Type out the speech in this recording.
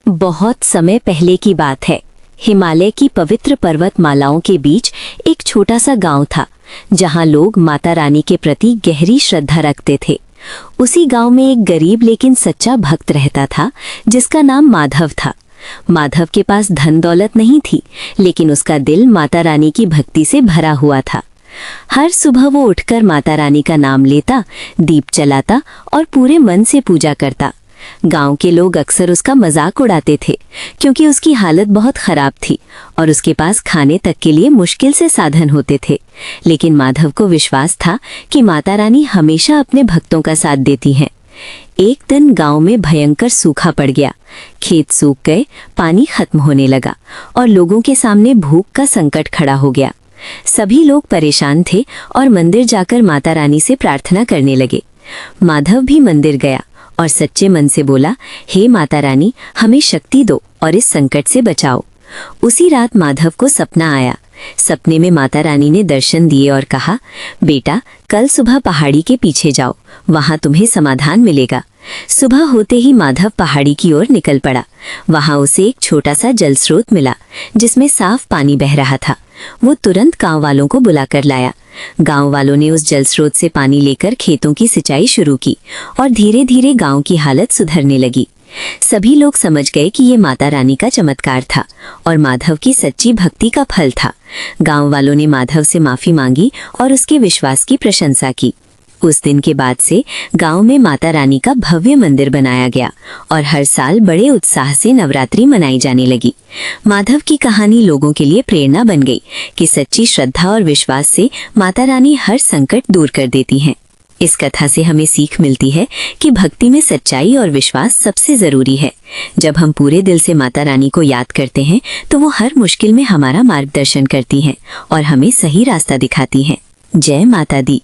बहुत समय पहले की बात है। हिमालय की पवित्र पर्वतमालाओं के बीच एक छोटा सा गांव था, जहां लोग माता रानी के प्रति गहरी श्रद्धा रखते थे। उसी गांव में एक गरीब लेकिन सच्चा भक्त रहता था, जिसका नाम माधव था। माधव के पास धन दौलत नहीं थी, लेकिन उसका दिल माता रानी की भक्ति से भरा हुआ था। हर सुबह वो उठकर माता रानी का नाम लेता, दीप जलाता और पूरे मन से पूजा करता। गांव के लोग अक्सर उसका मजाक उड़ाते थे, क्योंकि उसकी हालत बहुत खराब थी और उसके पास खाने तक के लिए मुश्किल से साधन होते थे। लेकिन माधव को विश्वास था कि माता रानी हमेशा अपने भक्तों का साथ देती हैं। एक दिन गांव में भयंकर सूखा पड़ गया। खेत सूख गए, पानी खत्म होने लगा और लोगों के सामने भूख का संकट खड़ा हो गया। सभी लोग परेशान थे और मंदिर जाकर माता रानी से प्रार्थना करने लगे। माधव भी मंदिर गया और सच्चे मन से बोला, हे माता रानी, हमें शक्ति दो और इस संकट से बचाओ। उसी रात माधव को सपना आया। सपने में माता रानी ने दर्शन दिए और कहा, बेटा, कल सुबह पहाड़ी के पीछे जाओ, वहां तुम्हें समाधान मिलेगा। सुबह होते ही माधव पहाड़ी की ओर निकल पड़ा। वहां उसे एक छोटा सा जल स्रोत मिला, जिसमें साफ पानी बह रहा था। वो तुरंत गांव वालों को बुलाकर लाया। गांव वालों ने उस जल स्रोत से पानी लेकर खेतों की सिंचाई शुरू की और धीरे धीरे गांव की हालत सुधरने लगी। सभी लोग समझ गए कि ये माता रानी का चमत्कार था और माधव की सच्ची भक्ति का फल था। गांव वालों ने माधव से माफी मांगी और उसके विश्वास की प्रशंसा की। उस दिन के बाद से गांव में माता रानी का भव्य मंदिर बनाया गया और हर साल बड़े उत्साह से नवरात्रि मनाई जाने लगी। माधव की कहानी लोगों के लिए प्रेरणा बन गई कि सच्ची श्रद्धा और विश्वास से माता रानी हर संकट दूर कर देती हैं। इस कथा से हमें सीख मिलती है कि भक्ति में सच्चाई और विश्वास सबसे जरूरी है। जब हम पूरे दिल से माता रानी को याद करते हैं, तो वो हर मुश्किल में हमारा मार्गदर्शन करती हैं और हमें सही रास्ता दिखाती हैं। जय माता दी।